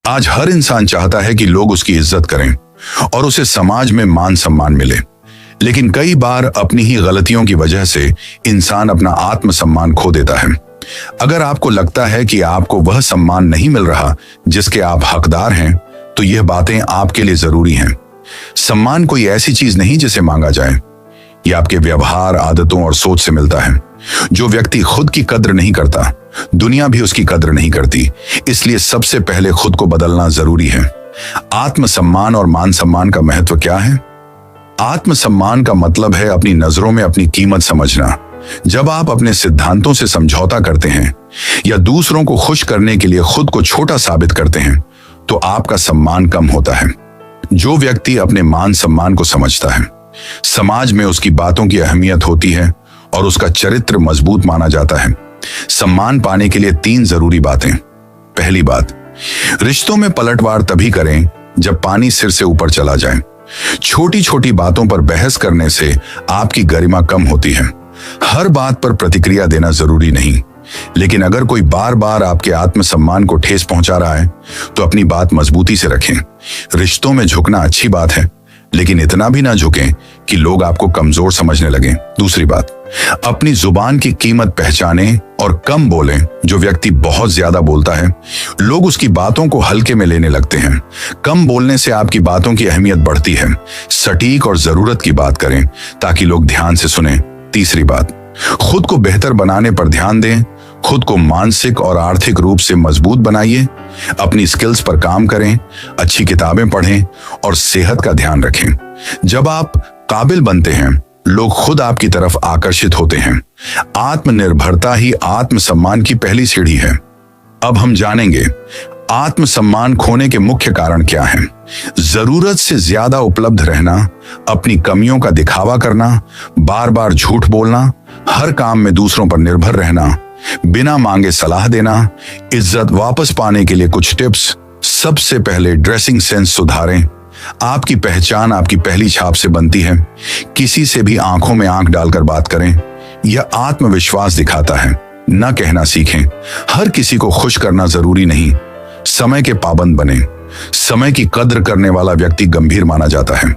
आज हर इंसान चाहता है कि लोग उसकी इज्जत करें और उसे समाज में मान सम्मान मिले, लेकिन कई बार अपनी ही गलतियों की वजह से इंसान अपना आत्मसम्मान खो देता है। अगर आपको लगता है कि आपको वह सम्मान नहीं मिल रहा जिसके आप हकदार हैं, तो यह बातें आपके लिए जरूरी हैं। सम्मान कोई ऐसी चीज नहीं जिसे मांगा जाए। यह आपके व्यवहार, आदतों और सोच से मिलता है। जो व्यक्ति खुद की कद्र नहीं करता, दुनिया भी उसकी कद्र नहीं करती। इसलिए सबसे पहले खुद को बदलना जरूरी है। आत्मसम्मान और मान सम्मान का महत्व क्या है? आत्मसम्मान का मतलब है अपनी नजरों में अपनी कीमत समझना। जब आप अपने सिद्धांतों से समझौता करते हैं या दूसरों को खुश करने के लिए खुद को छोटा साबित करते हैं, तो आपका सम्मान कम होता है। जो व्यक्ति अपने मान सम्मान को समझता है, समाज में उसकी बातों की अहमियत होती है और उसका चरित्र मजबूत माना जाता है। सम्मान पाने के लिए 3 जरूरी बातें। पहली बात, रिश्तों में पलटवार तभी करें जब पानी सिर से ऊपर चला जाए। छोटी छोटी बातों पर बहस करने से आपकी गरिमा कम होती है। हर बात पर प्रतिक्रिया देना जरूरी नहीं, लेकिन अगर कोई बार बार आपके आत्मसम्मान को ठेस पहुंचा रहा है, तो अपनी बात मजबूती से रखें। रिश्तों में झुकना अच्छी बात है, लेकिन इतना भी ना झुकें कि लोग आपको कमजोर समझने लगें। दूसरी बात, अपनी जुबान की कीमत पहचानें और कम बोलें। जो व्यक्ति बहुत ज्यादा बोलता है, लोग उसकी बातों को हल्के में लेने लगते हैं। कम बोलने से आपकी बातों की अहमियत बढ़ती है। सटीक और जरूरत की बात करें ताकि लोग ध्यान से सुनें। तीसरी बात, खुद को बेहतर बनाने पर ध्यान दें। खुद को मानसिक और आर्थिक रूप से मजबूत बनाइए। अपनी स्किल्स पर काम करें, अच्छी किताबें पढ़ें और सेहत का ध्यान रखें। जब आप काबिल बनते हैं, लोग खुद आपकी तरफ आकर्षित होते हैं। आत्मनिर्भरता ही आत्मसम्मान की पहली सीढ़ी है। अब हम जानेंगे आत्मसम्मान खोने के मुख्य कारण क्या हैं। जरूरत से ज्यादा उपलब्ध रहना, अपनी कमियों का दिखावा करना, बार बार झूठ बोलना, हर काम में दूसरों पर निर्भर रहना, बिना मांगे सलाह देना। इज्जत वापस पाने के लिए कुछ टिप्स। सबसे पहले ड्रेसिंग सेंस सुधारें। आपकी पहचान आपकी पहली छाप से बनती है। किसी से भी आंखों में आंख डालकर बात करें। यह आत्मविश्वास दिखाता है। न कहना सीखें। हर किसी को खुश करना जरूरी नहीं। समय के पाबंद बने। समय की कद्र करने वाला व्यक्ति गंभीर माना जाता है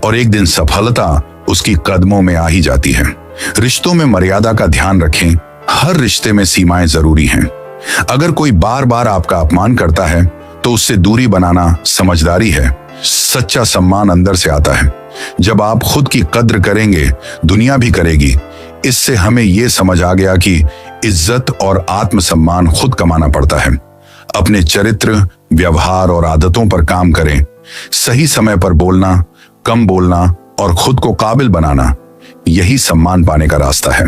और एक दिन सफलता उसकी कदमों में आ ही जाती है। रिश्तों में मर्यादा का ध्यान रखें। हर रिश्ते में सीमाएं जरूरी हैं। अगर कोई बार बार आपका अपमान करता है, तो उससे दूरी बनाना समझदारी है। सच्चा सम्मान अंदर से आता है। जब आप खुद की कद्र करेंगे, दुनिया भी करेगी। इससे हमें यह समझ आ गया कि इज्जत और आत्मसम्मान खुद कमाना पड़ता है। अपने चरित्र, व्यवहार और आदतों पर काम करें। सही समय पर बोलना, कम बोलना और खुद को काबिल बनाना, यही सम्मान पाने का रास्ता है।